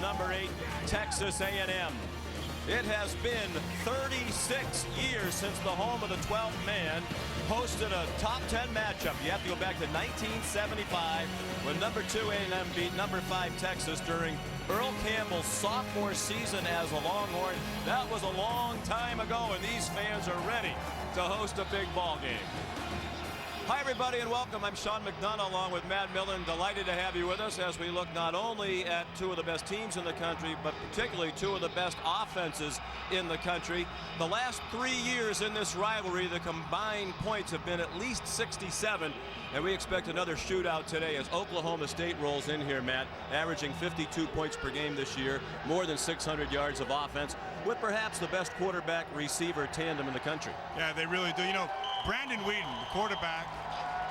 number 8, Texas A&M. It has been 36 years since the home of the 12th man hosted a top 10 matchup. You have to go back to 1975 when number 2 A&M beat number 5 Texas during Earl Campbell's sophomore season as a Longhorn. That was a long time ago, and these fans are ready to host a big ball game. Hi everybody and welcome. I'm Sean McDonough along with Matt Millen. Delighted to have you with us as we look not only at two of the best teams in the country, but particularly two of the best offenses in the country. The last 3 years in this rivalry, the combined points have been at least 67, and we expect another shootout today as Oklahoma State rolls in here, Matt, averaging 52 points per game this year, more than 600 yards of offense, with perhaps the best quarterback receiver tandem in the country. Yeah, they really do. You know, Brandon Weeden, the quarterback,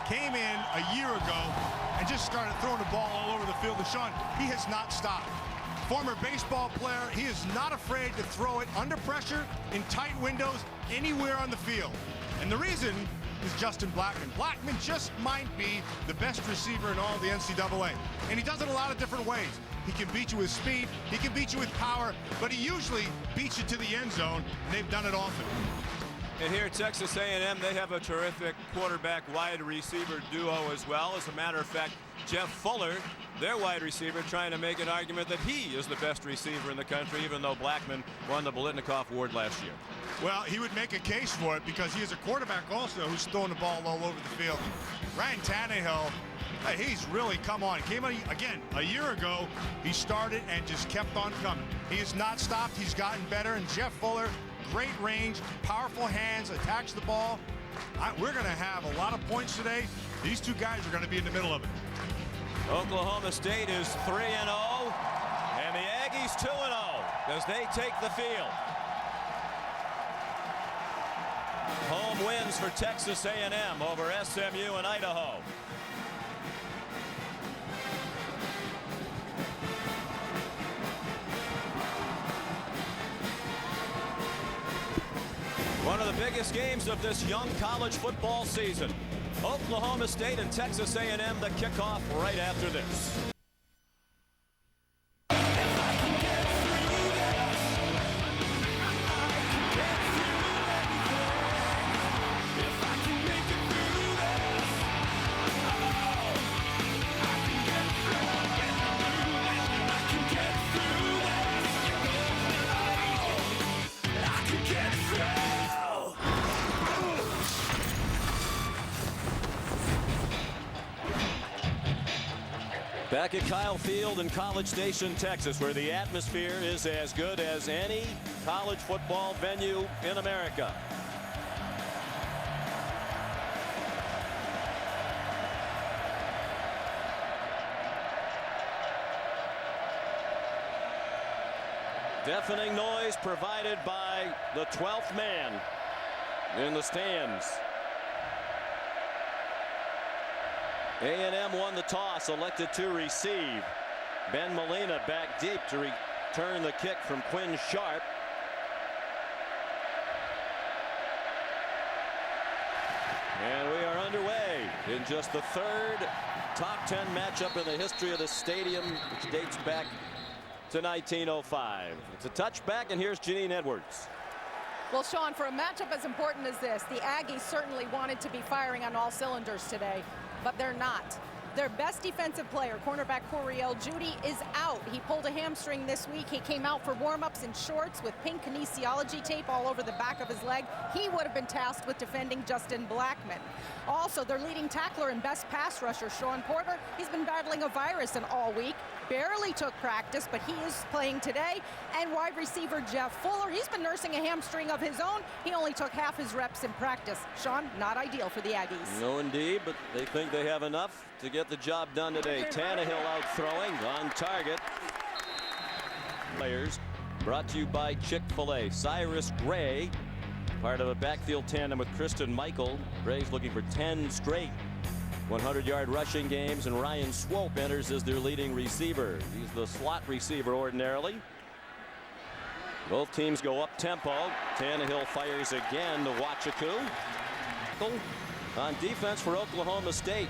came in a year ago and just started throwing the ball all over the field. And Sean, he has not stopped. Former baseball player, he is not afraid to throw it under pressure, in tight windows, anywhere on the field. And the reason is Justin Blackmon. Blackmon just might be the best receiver in all of the NCAA. And he does it a lot of different ways. He can beat you with speed, he can beat you with power, but he usually beats you to the end zone, and they've done it often. And here at Texas A&M, they have a terrific quarterback wide receiver duo as well. As a matter of fact, Jeff Fuller, their wide receiver, trying to make an argument that he is the best receiver in the country, even though Blackmon won the Biletnikoff Award last year. Well, he would make a case for it because he is a quarterback also who's throwing the ball all over the field. Ryan Tannehill, he's really come on. Came on again a year ago. He started and just kept on coming. He has not stopped. He's gotten better. And Jeff Fuller, great range, powerful hands, attacks the ball. We're going to have a lot of points today. These two guys are going to be in the middle of it. Oklahoma State is 3-0, and the Aggies 2-0 as they take the field. Home wins for Texas A&M over SMU and Idaho. One of the biggest games of this young college football season. Oklahoma State and Texas A&M, the kickoff right after this. Back at Kyle Field in College Station, Texas, where the atmosphere is as good as any college football venue in America. Deafening noise provided by the 12th man in the stands. A&M won the toss, elected to receive. Ben Molina back deep to return the kick from Quinn Sharp. And we are underway in just the third top 10 matchup in the history of the stadium, which dates back to 1905. It's a touchback, and here's Janine Edwards. Well, Sean, for a matchup as important as this, the Aggies certainly wanted to be firing on all cylinders today, but they're not. Their best defensive player, cornerback Coriel Judy, is out. He pulled a hamstring this week. He came out for warm-ups in shorts with pink kinesiology tape all over the back of his leg. He would have been tasked with defending Justin Blackmon. Also, their leading tackler and best pass rusher, Sean Porter, he's been battling a virus all week. Barely took practice, but he is playing today. And wide receiver Jeff Fuller, he's been nursing a hamstring of his own. He only took half his reps in practice. Sean, not ideal for the Aggies. No, indeed, but they think they have enough to get the job done today. Tannehill out throwing, on target. Players brought to you by Chick-fil-A. Cyrus Gray, part of a backfield tandem with Kristen Michael. Gray's looking for 10 straight 100-yard rushing games, and Ryan Swope enters as their leading receiver. He's the slot receiver ordinarily. Both teams go up tempo. Tannehill fires again to Wachiku. On defense for Oklahoma State,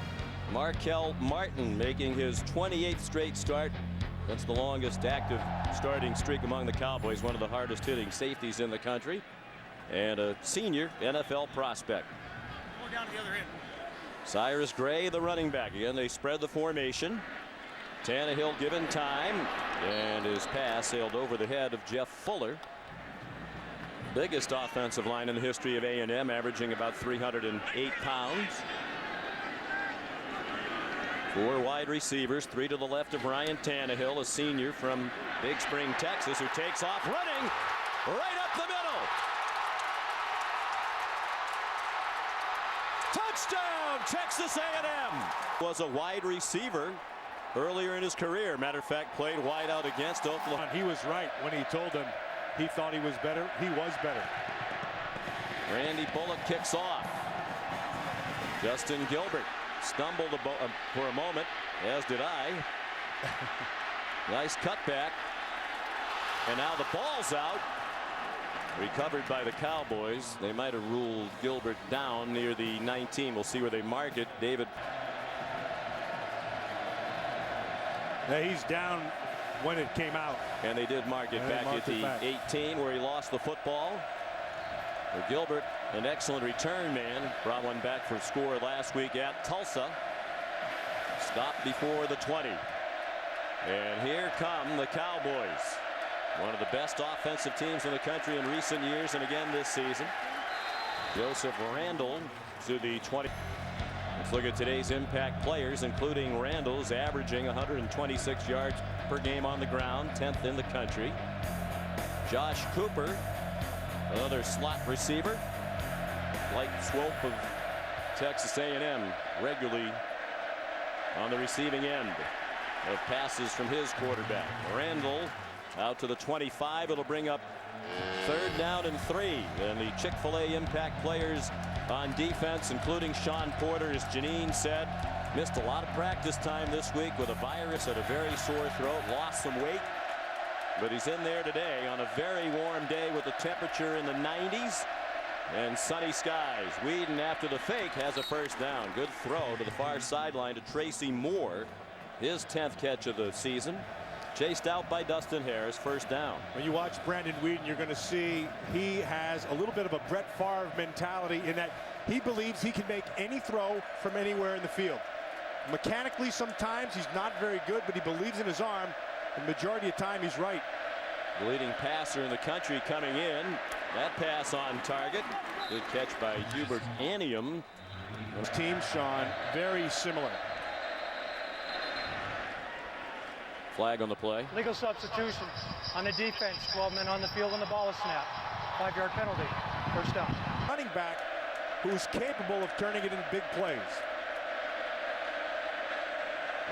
Markel Martin making his 28th straight start That's the longest active starting streak among the Cowboys, one of the hardest hitting safeties in the country, and a senior NFL prospect. Going down to the other end. Cyrus Gray, the running back. Again, they spread the formation. Tannehill given time, and his pass sailed over the head of Jeff Fuller. Biggest offensive line in the history of A&M, averaging about 308 pounds. 4 wide receivers, 3 to the left of Ryan Tannehill, a senior from Big Spring, Texas, who takes off running right up the middle. Touchdown, Texas A&M. Was a wide receiver earlier in his career. Matter of fact, played wide out against Oklahoma. He was right when he told him he thought he was better. He was better. Randy Bullock kicks off. Justin Gilbert stumbled for a moment, as did I. Nice cutback. And now the ball's out. Recovered by the Cowboys. They might have ruled Gilbert down near the 19. We'll see where they mark it. David. Yeah, he's down when it came out. And they did mark it back at the 18, where he lost the football. But Gilbert, an excellent return man, brought one back for score last week at Tulsa. Stopped before the 20. And here come the Cowboys. One of the best offensive teams in the country in recent years, and again this season. Joseph Randle to the 20. Let's look at today's impact players, including Randle's averaging 126 yards per game on the ground, 10th in the country. Josh Cooper, another slot receiver. Light Swope of Texas A&M, regularly on the receiving end of passes from his quarterback. Randle out to the 25. It'll bring up 3rd down and 3. And the Chick-fil-A impact players on defense, including Sean Porter, as Janine said, missed a lot of practice time this week with a virus at a very sore throat, lost some weight. But he's in there today on a very warm day with the temperature in the 90s and sunny skies. Whedon, after the fake, has a first down. Good throw to the far sideline to Tracy Moore, his 10th catch of the season. Chased out by Dustin Harris, first down. When you watch Brandon Whedon, you're going to see he has a little bit of a Brett Favre mentality in that he believes he can make any throw from anywhere in the field. Mechanically, sometimes he's not very good, but he believes in his arm. The majority of time, he's right. The leading passer in the country coming in. That pass on target. Good catch by Hubert Anium. Those teams, Sean, very similar. Flag on the play. Legal substitution on the defense. 12 men on the field and the ball is snapped. 5-yard penalty. First down. Running back who's capable of turning it into big plays.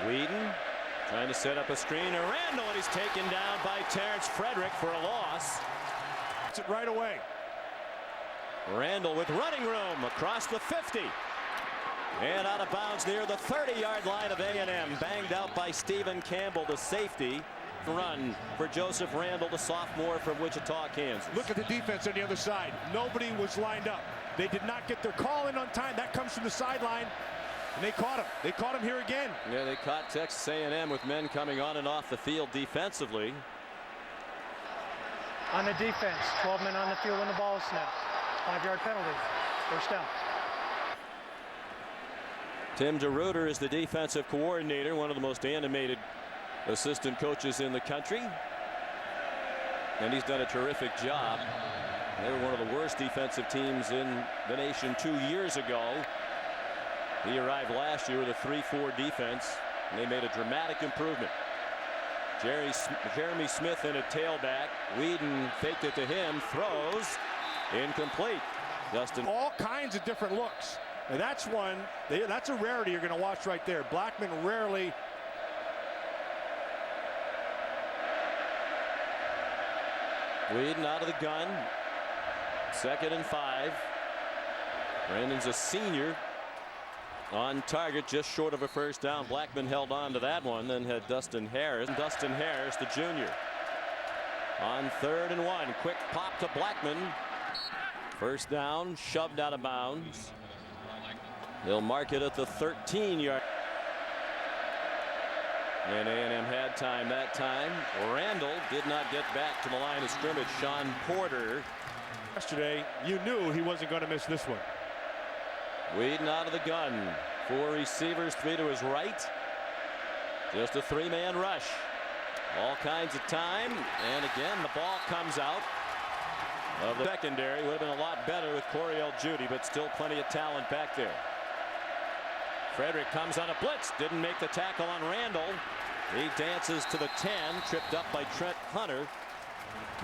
Whedon trying to set up a screen. Randle, and he's taken down by Terrence Frederick for a loss. It's it right away. Randle with running room across the 50. And out of bounds near the 30-yard line of A&M. Banged out by Stephen Campbell, the safety. Run for Joseph Randle, the sophomore from Wichita, Kansas. Look at the defense on the other side. Nobody was lined up. They did not get their call in on time. That comes from the sideline. And they caught him. They caught him here again. Yeah, they caught Texas A&M with men coming on and off the field defensively. On the defense. 12 men on the field and the ball is snapped. 5-yard penalty. First down. Tim DeRuyter is the defensive coordinator, one of the most animated assistant coaches in the country. And he's done a terrific job. They were one of the worst defensive teams in the nation 2 years ago. He arrived last year with a 3-4 defense, and they made a dramatic improvement. Jeremy Smith in a tailback. Whedon faked it to him, throws, incomplete. Dustin. All kinds of different looks. And that's one, that's a rarity you're going to watch right there. Blackman rarely. Whedon out of the gun. 2nd and 5. Brandon's a senior. On target, just short of a first down. Blackman held on to that one, then had Dustin Harris. Dustin Harris, the junior. On 3rd and 1. Quick pop to Blackman. First down, shoved out of bounds. They'll mark it at the 13-yard. And A&M had time that time. Randall did not get back to the line of scrimmage. Sean Porter. Yesterday, you knew he wasn't going to miss this one. Whedon out of the gun. 4 receivers, 3 to his right. Just a 3-man rush. All kinds of time. And again, the ball comes out of the secondary. Would have been a lot better with Coriel Judy, but still plenty of talent back there. Frederick comes on a blitz. Didn't make the tackle on Randall. He dances to the 10. Tripped up by Trent Hunter.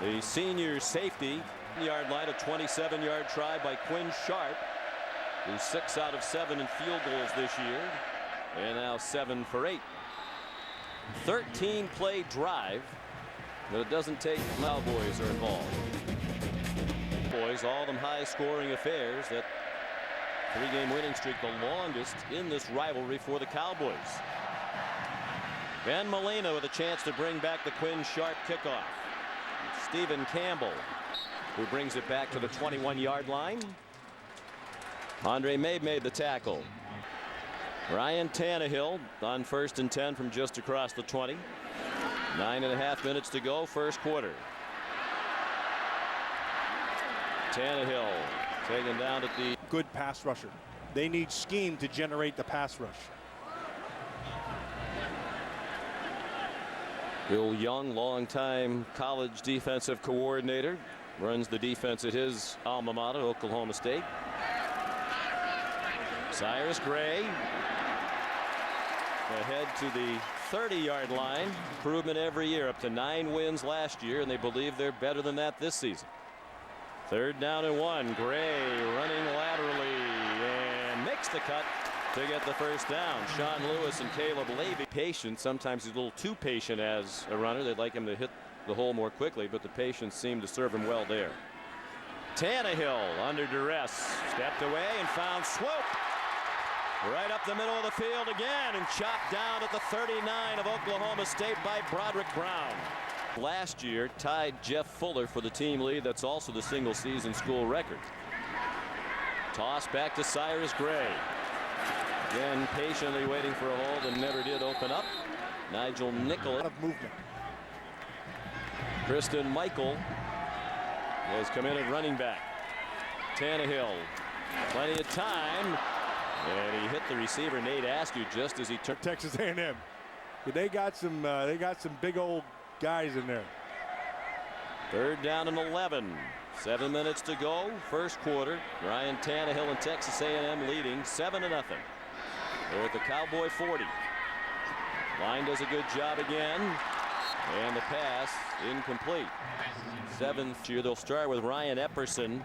The senior safety. Yard line, a 27-yard try by Quinn Sharp, who's 6 out of 7 in field goals this year, and now 7 for 8. 13-play drive, but it doesn't take. Cowboys are involved. Boys, all of them high-scoring affairs. That 3-game winning streak, the longest in this rivalry for the Cowboys. Ben Molina with a chance to bring back the Quinn Sharp kickoff. Stephen Campbell, who brings it back to the 21-yard line. Andre Mabe made the tackle. Ryan Tannehill on 1st and 10 from just across the 20. 9.5 minutes to go, first quarter. Tannehill taken down at the Good pass rusher. They need scheme to generate the pass rush. Bill Young, longtime college defensive coordinator, runs the defense at his alma mater, Oklahoma State. Cyrus Gray ahead to the 30-yard line. Improvement every year, up to 9 wins last year, and they believe they're better than that this season. 3rd down and 1. Gray running laterally and makes the cut to get the first down. Sean Lewis and Caleb Levy. Patient. Sometimes he's a little too patient as a runner. They'd like him to hit the hole more quickly, but the patience seemed to serve him well there. Tannehill under duress, stepped away and found Swope right up the middle of the field again, and chopped down at the 39 of Oklahoma State by Broderick Brown. Last year tied Jeff Fuller for the team lead. That's also the single season school record. Toss back to Cyrus Gray. Again, patiently waiting for a hold and never did open up. Nigel Nicholas. A lot of movement. Kristen Michael has come in at running back. Tannehill, plenty of time, and he hit the receiver Nate Askew just as he turned. Texas A&M. They got some big old guys in there. 3rd down and 11. 7 minutes to go, first quarter. Ryan Tannehill and Texas A&M leading 7-0. They're at the Cowboy 40. Line does a good job again. And the pass incomplete. 7th year. They'll start with Ryan Epperson,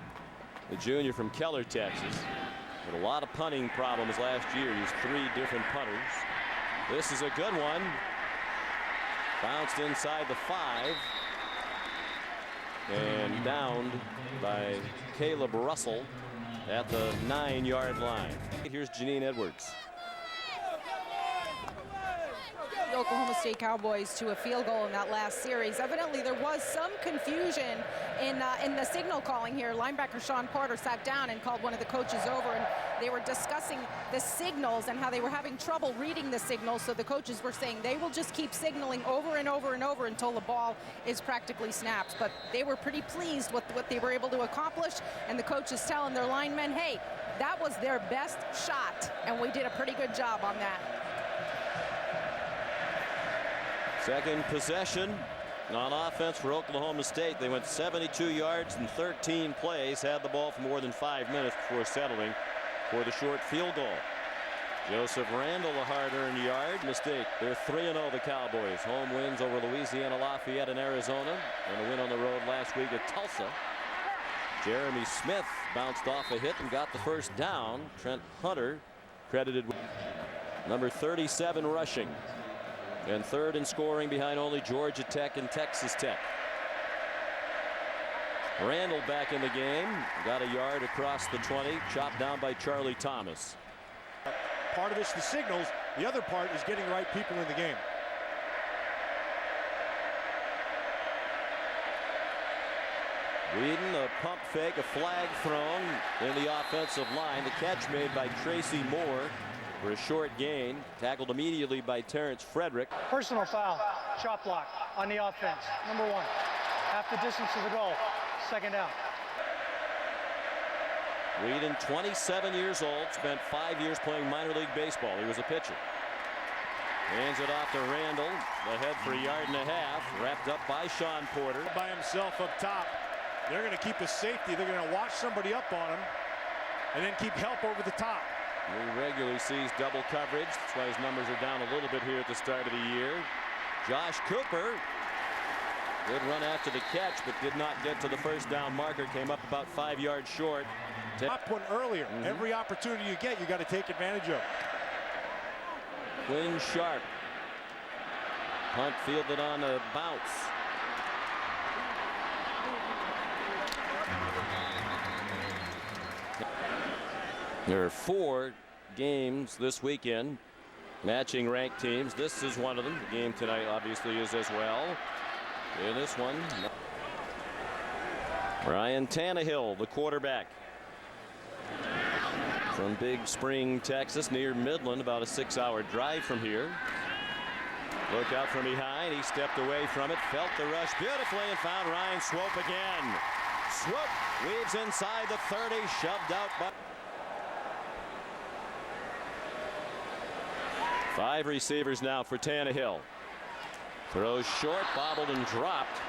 the junior from Keller, Texas. Had a lot of punting problems last year. Used 3 different punters. This is a good one. Bounced inside the 5. And downed by Caleb Russell at the 9-yard line. Here's Janine Edwards. The Oklahoma State Cowboys to a field goal in that last series. Evidently, there was some confusion in the signal calling here. Linebacker Sean Porter sat down and called one of the coaches over, and they were discussing the signals and how they were having trouble reading the signals. So the coaches were saying they will just keep signaling over and over and over until the ball is practically snapped. But they were pretty pleased with what they were able to accomplish, and the coaches telling their linemen, hey, that was their best shot, and we did a pretty good job on that. Second possession on offense for Oklahoma State. They went 72 yards in 13 plays, had the ball for more than 5 minutes before settling for the short field goal. Joseph Randall, a hard-earned yard. Mistake. They're 3-0, the Cowboys. Home wins over Louisiana Lafayette and Arizona, and a win on the road last week at Tulsa. Jeremy Smith bounced off a hit and got the first down. Trent Hunter credited with number 37 rushing. And 3rd in scoring behind only Georgia Tech and Texas Tech. Randall back in the game. Got a yard across the 20. Chopped down by Charlie Thomas. Part of it's the signals. The other part is getting the right people in the game. Whedon, a pump fake, a flag thrown in the offensive line. The catch made by Tracy Moore for a short gain. Tackled immediately by Terrence Frederick. Personal foul, chop block on the offense. Number 1. Half the distance to the goal. Second down. Whedon, 27 years old, spent 5 years playing minor league baseball. He was a pitcher. Hands it off to Randall. Ahead for a yard and a half. Wrapped up by Sean Porter. By himself up top. They're going to keep his safety. They're going to watch somebody up on him and then keep help over the top. He regularly sees double coverage. That's why his numbers are down a little bit here at the start of the year. Josh Cooper. Good run after the catch, but did not get to the first down marker. Came up about 5 yards short. Top one earlier. Every opportunity you get, you got to take advantage of. Quinn Sharp. Punt fielded on a bounce. There are 4 games this weekend matching ranked teams. This is one of them. The game tonight obviously is as well. In this one, Ryan Tannehill, the quarterback from Big Spring, Texas, near Midland, about a 6-hour drive from here. Look out from behind. He stepped away from it, felt the rush beautifully, and found Ryan Swope again. Swope weaves inside the 30, shoved out by 5 receivers now for Tannehill. Throws short, bobbled and dropped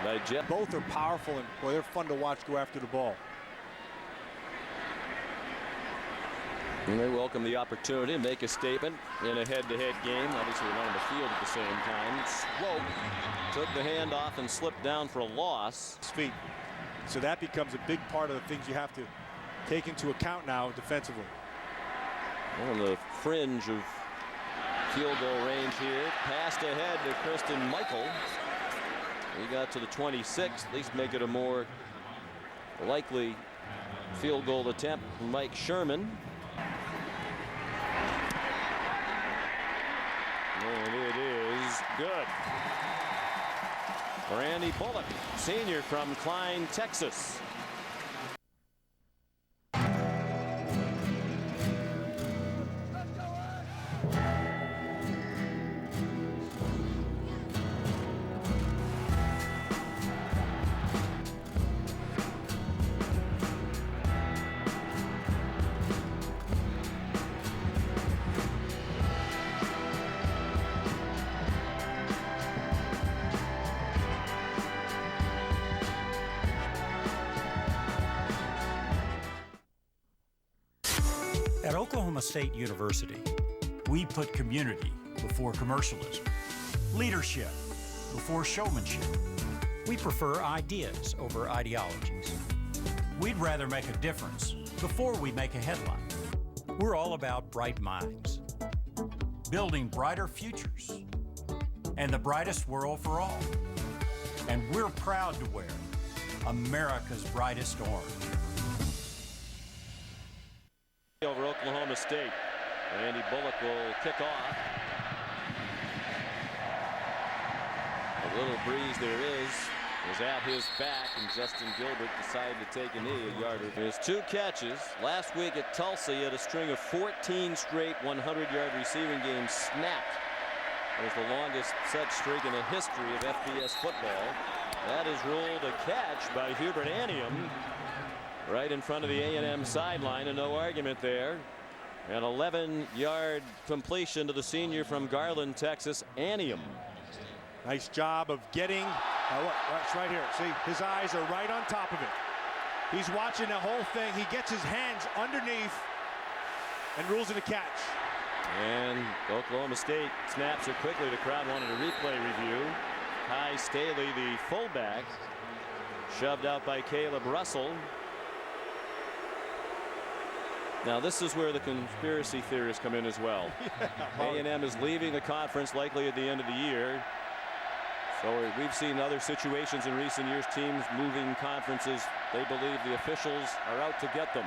by Jeff. Both are powerful, and boy, they're fun to watch go after the ball. And they welcome the opportunity to make a statement in a head-to-head game. Obviously, they're not on the field at the same time. Swope took the handoff and slipped down for a loss. His feet. So that becomes a big part of the things you have to take into account now defensively. On the fringe of field goal range here. Passed ahead to Kristen Michael. He got to the 26, at least make it a more likely field goal attempt from Mike Sherman. And it is good. Randy Bullock, senior from Klein, Texas. At Oklahoma State University, we put community before commercialism, leadership before showmanship. We prefer ideas over ideologies. We'd rather make a difference before we make a headline. We're all about bright minds, building brighter futures, and the brightest world for all. And we're proud to wear America's brightest orange. Over Oklahoma State. Randy Bullock will kick off. A little breeze there is at his back, and Justin Gilbert decided to take a knee a yard. His 2 catches last week at Tulsa. He had a string of 14 straight 100-yard receiving games snapped. It was the longest such streak in the history of FBS football. That is ruled a catch by Hubert Anium. Right in front of the A&M sideline, and no argument there. An 11-yard completion to the senior from Garland, Texas, Anium. Nice job of getting, that's right here. See, his eyes are right on top of it. He's watching the whole thing. He gets his hands underneath and rules it a catch. And Oklahoma State snaps it quickly. The crowd wanted a replay review. Ty Staley, the fullback, shoved out by Caleb Russell. Now this is where the conspiracy theorists come in as well. A&M is leaving the conference likely at the end of the year. So we've seen other situations in recent years, teams moving conferences. They believe the officials are out to get them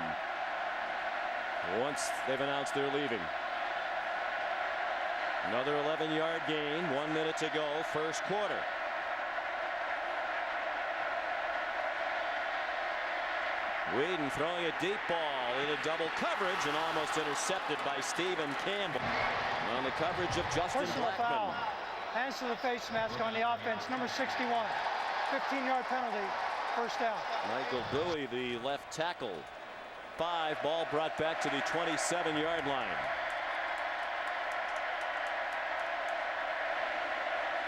once they've announced they're leaving. Another 11-yard gain, 1 minute to go, first quarter. Whedon throwing a deep ball into double coverage and almost intercepted by Stephen Campbell. On the coverage of Justin Personal foul. Blackman. Hands to the face mask on the offense. Number 61. 15-yard penalty. First down. Michael Bowie, the left tackle. 5, ball brought back to the 27-yard line.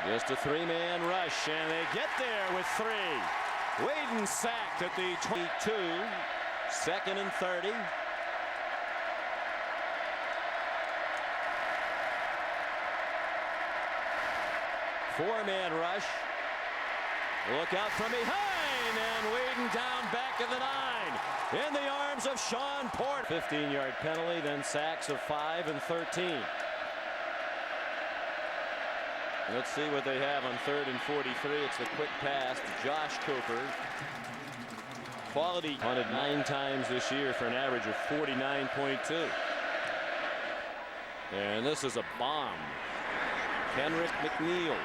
Just a 3-man rush, and they get there with 3. Whedon sacked at the 22. 2nd and 30. Four-man rush. Look out from behind, and Whedon down back at the 9. In the arms of Sean Porter. 15-yard penalty, then sacks of 5 and 13. Let's see what they have on 3rd and 43. It's a quick pass to Josh Cooper. Quality hunted 9 times this year for an average of 49.2. And this is a bomb. Kenrick McNeil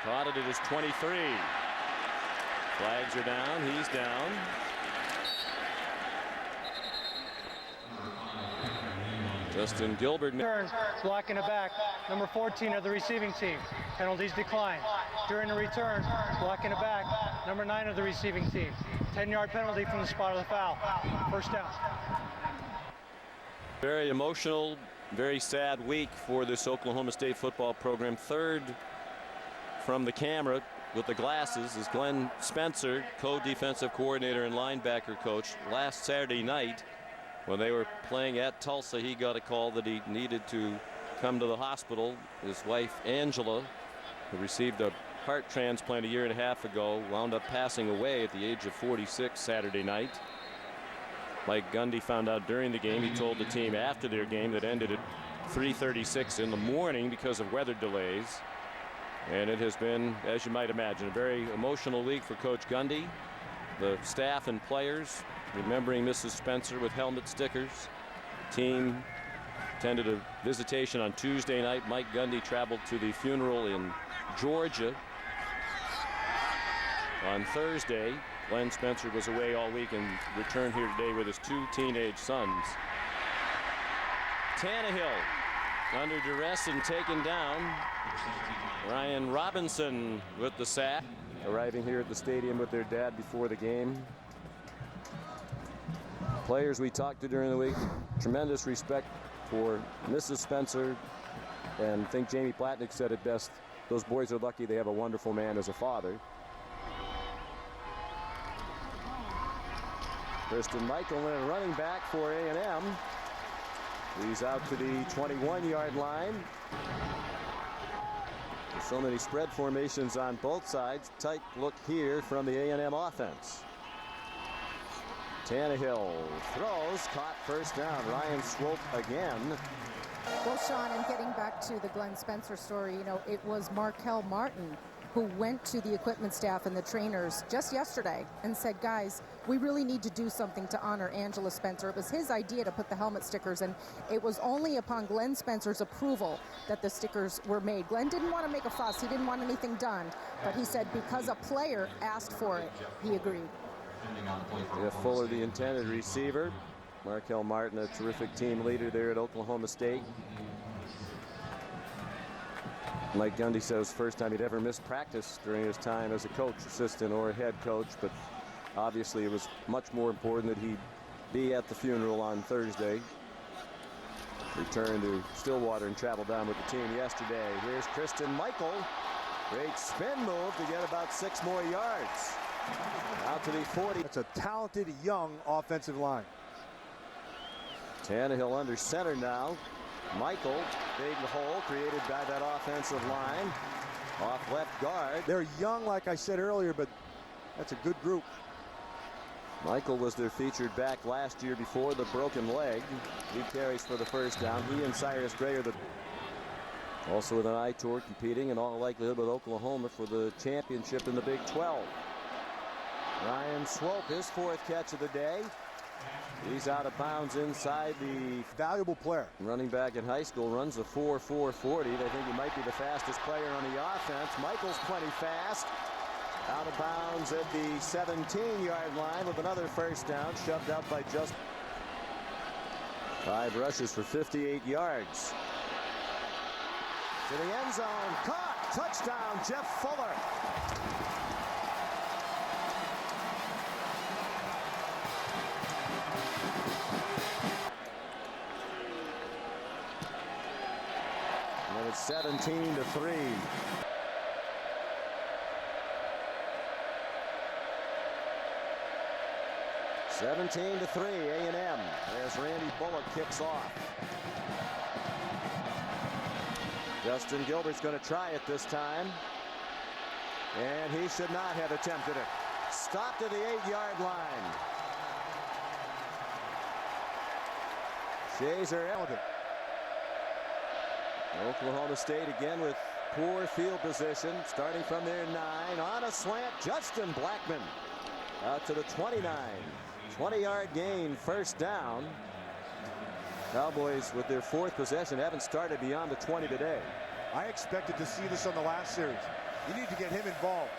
caught it at his 23. Flags are down. He's down. Justin Gilbert. Turn, blocking it back. Number 14 of the receiving team. Penalties decline. During the return, blocking it back. Number 9 of the receiving team. 10-yard penalty from the spot of the foul. First down. Very emotional, very sad week for this Oklahoma State football program. Third from the camera with the glasses is Glenn Spencer, co-defensive coordinator and linebacker coach. Last Saturday night, when they were playing at Tulsa, he got a call that he needed to come to the hospital. His wife, Angela, who received a heart transplant a year and a half ago, wound up passing away at the age of 46 Saturday night. Mike Gundy found out during the game. He told the team after their game that ended at 3:36 in the morning because of weather delays. And it has been, as you might imagine, a very emotional week for Coach Gundy, the staff and players, remembering Mrs. Spencer with helmet stickers. Team attended a visitation on Tuesday night. Mike Gundy traveled to the funeral in Georgia. On Thursday, Glenn Spencer was away all week and returned here today with his 2 teenage sons. Tannehill under duress and taken down. Ryan Robinson with the sack. Arriving here at the stadium with their dad before the game. Players we talked to during the week, tremendous respect for Mrs. Spencer, and I think Jamie Platnick said it best. Those boys are lucky they have a wonderful man as a father. Kristen Michael in running back for A&M. He's out to the 21-yard line. There's so many spread formations on both sides. Tight look here from the A&M offense. Tannehill throws, caught, first down. Ryan Swope again. Well, Sean, and getting back to the Glenn Spencer story, you know, it was Markel Martin who went to the equipment staff and the trainers just yesterday and said, guys, we really need to do something to honor Angela Spencer. It was his idea to put the helmet stickers, and it was only upon Glenn Spencer's approval that the stickers were made. Glenn didn't want to make a fuss. He didn't want anything done, but he said because a player asked for it, he agreed. Jeff Fuller, the intended receiver. Markel Martin, a terrific team leader there at Oklahoma State. Mike Gundy said it was the first time he'd ever missed practice during his time as a coach, assistant, or head coach, but obviously it was much more important that he be at the funeral on Thursday. Returned to Stillwater and traveled down with the team yesterday. Here's Kristen Michael. Great spin move to get about 6 more yards. Out to the 40. It's a talented young offensive line. Tannehill under center now. Michael, big hole created by that offensive line. Off left guard. They're young, like I said earlier, but that's a good group. Michael was their featured back last year before the broken leg. He carries for the first down. He and Cyrus Gray are also with an eye toward competing in all likelihood with Oklahoma for the championship in the Big 12. Ryan Swope, his 4th catch of the day. He's out of bounds inside the valuable player. Running back in high school, runs a 4.4 40. They think he might be the fastest player on the offense. Michael's plenty fast. Out of bounds at the 17-yard line with another first down, shoved out by just 5 rushes for 58 yards. To the end zone, caught, touchdown, Jeff Fuller. And it's 17-3. (17-3) A&M as Randy Bullock kicks off. Justin Gilbert's going to try it this time, and he should not have attempted it. Stopped at the 8-yard line. Shazer Eldon. Oklahoma State again with poor field position, starting from their 9 on a slant. Justin Blackman out to the 29. 20-yard gain, first down. Cowboys with their 4th possession haven't started beyond the 20 today. I expected to see this on the last series. You need to get him involved.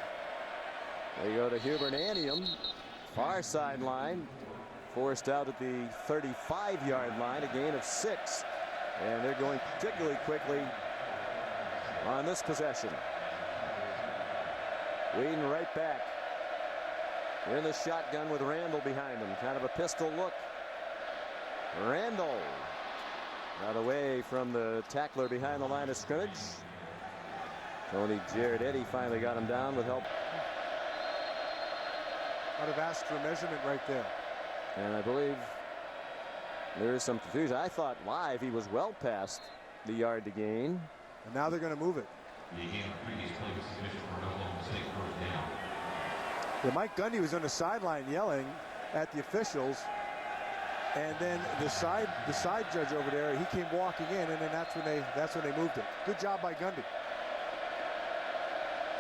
They go to Hubert Anium, far sideline, forced out at the 35-yard line, a gain of 6. And they're going particularly quickly on this possession. Whedon right back. In the shotgun with Randall behind him. Kind of a pistol look. Randall got away from the tackler behind the line of scrimmage. Tony Jared Eddy finally got him down with help. I'd have asked for a measurement right there. And I believe there is some confusion. I thought live he was well past the yard to gain. And now they're going to move it. Yeah, Mike Gundy was on the sideline yelling at the officials, and then the side judge over there, he came walking in, and then that's when they moved it. Good job by Gundy.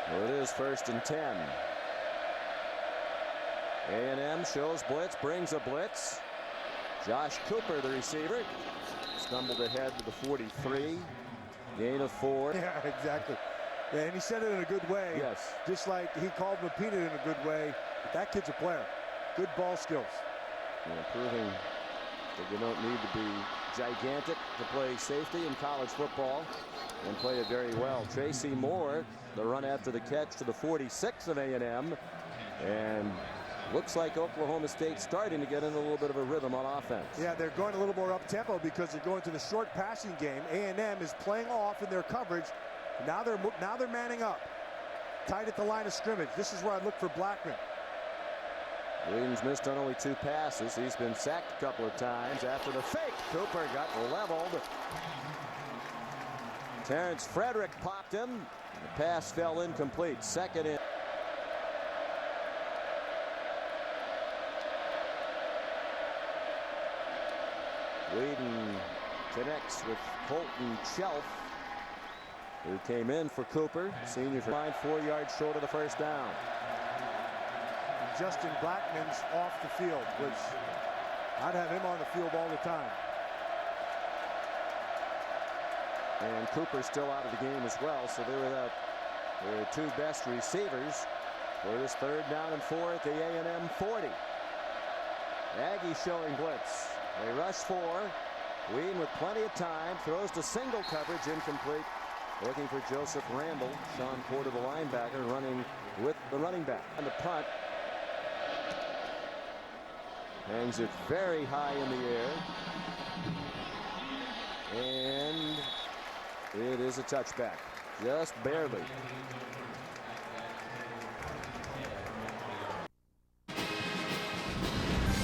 Well, it is 1st and 10. A&M shows blitz, brings a blitz. Josh Cooper, the receiver, stumbled ahead to the 43. Gain of 4. Yeah, exactly. Yeah, and he said it in a good way. Yes. Just like he called Mapina in a good way. But that kid's a player. Good ball skills. Yeah, proving that you don't need to be gigantic to play safety in college football, and play it very well. Tracy Moore, the run after the catch to the 46 of A&M, and looks like Oklahoma State starting to get in a little bit of a rhythm on offense. Yeah, they're going a little more up-tempo because they're going to the short passing game. A&M is playing off in their coverage. Now they're manning up, tight at the line of scrimmage. This is where I look for Blackman. Williams missed on only 2 passes. He's been sacked a couple of times. After the fake, Cooper got leveled. Terrence Frederick popped him. The pass fell incomplete. 2nd in. Whedon connects with Colton Shelf, who came in for Cooper, senior for 4 yards short of the first down. Justin Blackman's off the field, which I'd have him on the field all the time. And Cooper's still out of the game as well, so they're without their 2 best receivers for this 3rd down and 4 at the A&M 40. Aggies showing blitz. They rush 4. Whedon with plenty of time, throws to single coverage, incomplete. Looking for Joseph Randall. Sean Porter, the linebacker, running with the running back. And the punt. Hangs it very high in the air. And it is a touchback. Just barely.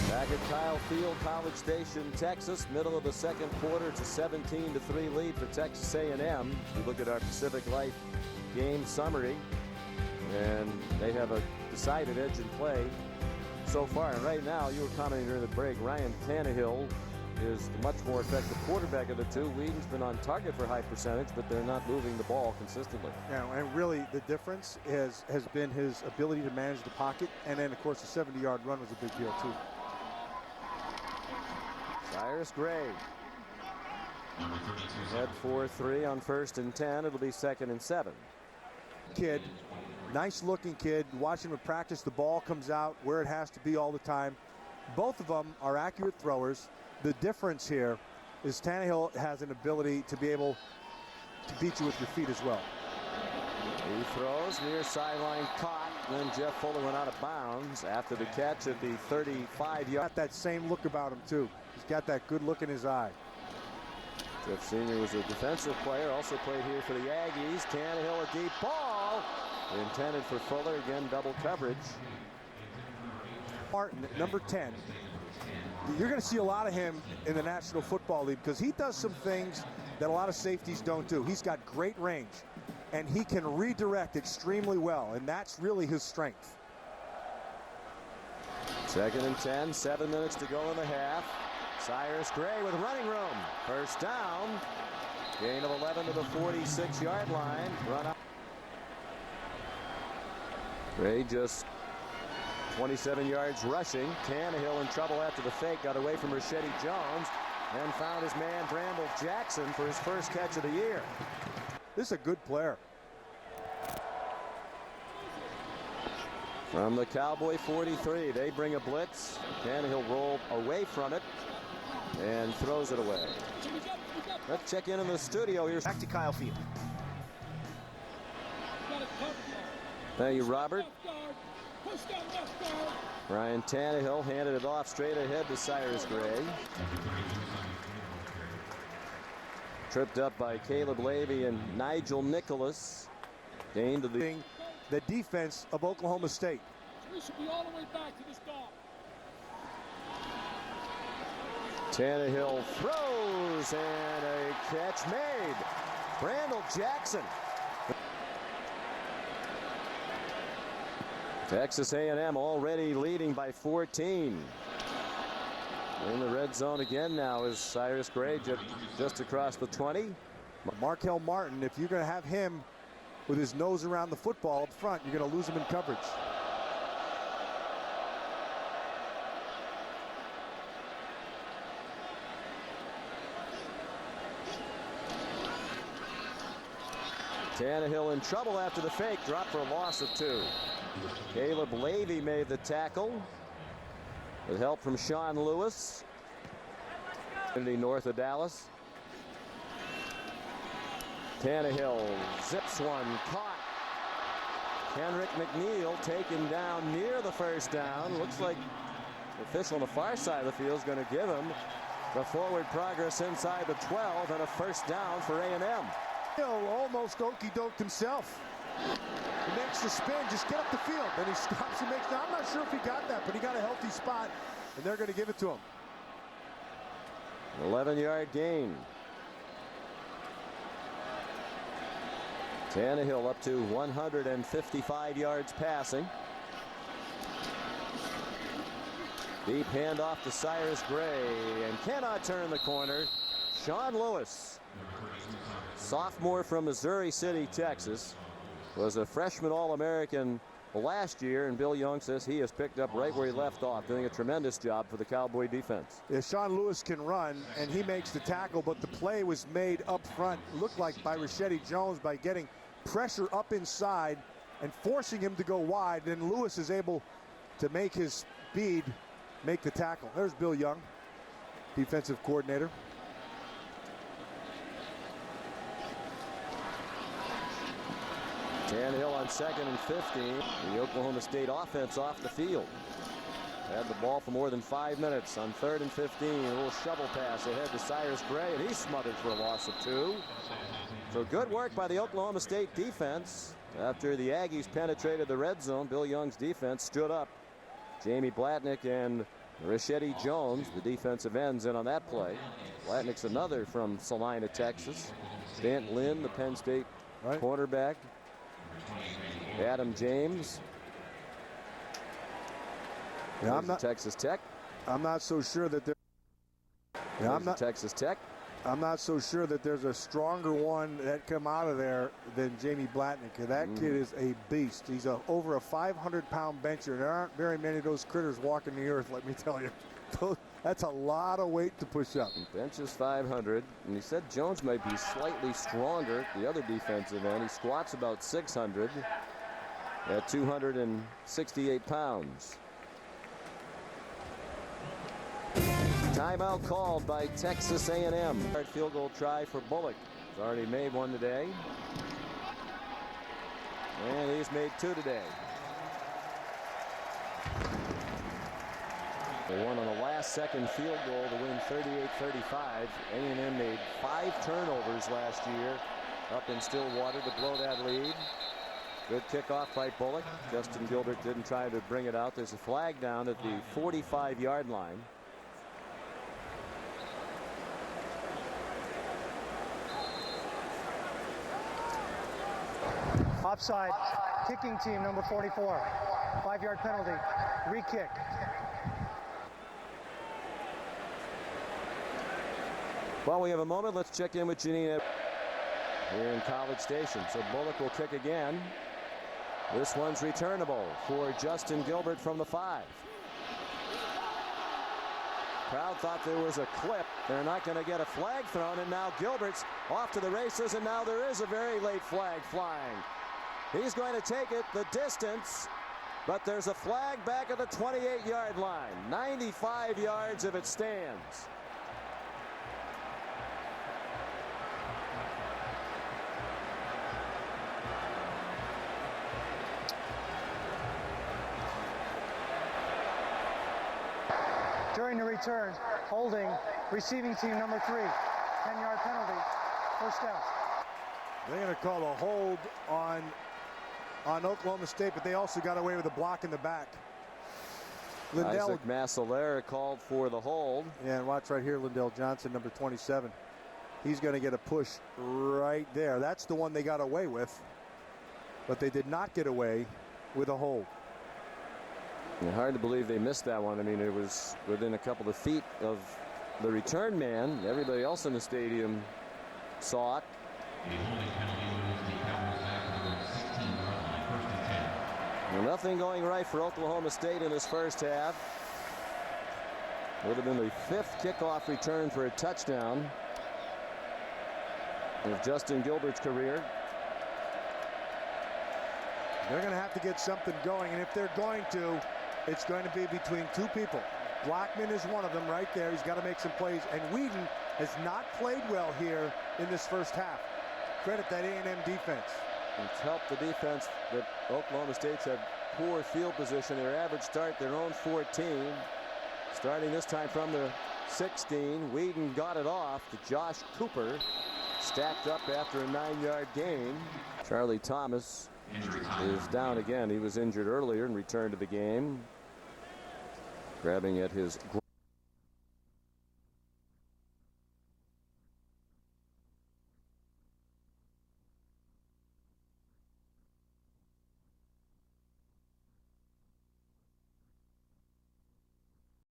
Back at Kyle Field, College Station, Texas. Middle of the 2nd quarter. It's a 17-3 lead for Texas A&M. We look at our Pacific Life game summary, and they have a decided edge in play so far. And right now, you were commenting during the break, Ryan Tannehill is the much more effective quarterback of the 2. Whedon's been on target for high percentage, but they're not moving the ball consistently. Yeah, and really the difference has been his ability to manage the pocket, and then of course the 70-yard run was a big deal too. Cyrus Gray head 4-3 on 1st and 10. It'll be 2nd and 7. Kid Nice looking kid. Watching him practice, the ball comes out where it has to be all the time. Both of them are accurate throwers. The difference here is Tannehill has an ability to be able to beat you with your feet as well. He throws near sideline, caught. Then Jeff Fuller went out of bounds after the catch at the 35-yard. Got that same look about him too. He's got that good look in his eye. Jeff Sr. was a defensive player, also played here for the Aggies. Tannehill, a deep ball intended for Fuller. Again, double coverage. Martin at number 10. You're going to see a lot of him in the National Football League because he does some things that a lot of safeties don't do. He's got great range, and he can redirect extremely well, and that's really his strength. 2nd and 10, 7 minutes to go in the half. Cyrus Gray with running room. First down. Gain of 11 to the 46-yard line. Run out. Gray just 27 yards rushing. Tannehill in trouble after the fake. Got away from Rashedi Jones and found his man Bramble Jackson for his first catch of the year. This is a good player. From the Cowboy 43, they bring a blitz. Tannehill rolled away from it and throws it away. Let's check in the studio here. Back to Kyle Field. Thank you, Robert. Ryan Tannehill handed it off straight ahead to Cyrus Gray. Tripped up by Caleb Levy and Nigel Nicholas. Gained to the defense of Oklahoma State. We should be all the way back to the start. Tannehill throws and a catch made. Randall Jackson. Texas A&M already leading by 14. In the red zone again now is Cyrus Gray just across the 20. Markel Martin, if you're going to have him with his nose around the football up front, you're going to lose him in coverage. Tannehill in trouble after the fake, dropped for a loss of 2. Caleb Levy made the tackle with help from Sean Lewis. North of Dallas. Tannehill zips one, caught. Henrik McNeil taken down near the first down. Looks like the official on the far side of the field is going to give him the forward progress inside the 12 and a first down for A&M. Almost okey-doked himself. He makes the spin, just get up the field. Then he stops and makes, now I'm not sure if he got that, but he got a healthy spot, and they're going to give it to him. An 11-yard gain. Tannehill up to 155 yards passing. Deep handoff to Cyrus Gray and cannot turn the corner. Sean Lewis, sophomore from Missouri City, Texas, was a freshman All-American last year, and Bill Young says he has picked up right where he left off, doing a tremendous job for the Cowboy defense. Yeah, Sean Lewis can run, and he makes the tackle, but the play was made up front, looked like by Rashedi Jones, by getting pressure up inside and forcing him to go wide. Then Lewis is able to make his speed make the tackle. There's Bill Young, defensive coordinator. Tannehill on 2nd and 15. The Oklahoma State offense off the field. Had the ball for more than 5 minutes on 3rd and 15. A little shovel pass ahead to Cyrus Gray, and he's smothered for a loss of 2. So good work by the Oklahoma State defense. After the Aggies penetrated the red zone, Bill Young's defense stood up. Jamie Blatnick and Rashedi Jones, the defensive ends, in on that play. Blatnick's another from Salina, Texas. Stant Lynn, the Penn State quarterback. Adam James. Yeah, I'm not Texas Tech. I'm not so sure that Texas Tech. I'm not so sure that there's a stronger one that come out of there than Jamie Blatnick. That kid is a beast. He's over a 500-pound bencher. There aren't very many of those critters walking the earth, let me tell you. That's a lot of weight to push up. Benches 500, and he said Jones might be slightly stronger. The other defensive end, he squats about 600. at 268 pounds. Timeout called by Texas A&M. Field goal try for Bullock. He's already made one today. And he's made two today. They won on the last second field goal to win 38-35. A&M made 5 turnovers last year up in Stillwater to blow that lead. Good kickoff by Bullock. Justin Gilbert didn't try to bring it out. There's a flag down at the 45-yard line. Offside, kicking team number 44. 5-yard penalty, re-kick. Well, we have a moment. Let's check in with Janina here in College Station. So Bullock will kick again. This one's returnable for Justin Gilbert from the 5. Crowd thought there was a clip. They're not going to get a flag thrown, and now Gilbert's off to the races, and now there is a very late flag flying. He's going to take it the distance, but there's a flag back at the 28-yard line. 95 yards if it stands. During the return, holding receiving team number 3. 10-yard penalty, first down. They're going to call a hold on Oklahoma State, but they also got away with a block in the back. Lindell, Isaac Massalera called for the hold. Yeah, and watch right here, Lindell Johnson, number 27. He's going to get a push right there. That's the one they got away with, but they did not get away with a hold. Yeah, hard to believe they missed that one. I mean, it was within a couple of feet of the return man. Everybody else in the stadium saw it. Well, nothing going right for Oklahoma State in this first half. Would have been the 5th kickoff return for a touchdown of Justin Gilbert's career. They're going to have to get something going, and if they're going to, it's going to be between 2 people. Blackman is one of them right there. He's got to make some plays, and Whedon has not played well here in this first half. Credit that A&M defense. It's helped the defense that Oklahoma State's had poor field position. Their average start, their own 14. Starting this time from the 16. Whedon got it off to Josh Cooper. Stacked up after a 9-yard gain. Charlie Thomas is down again. He was injured earlier and returned to the game. Grabbing at his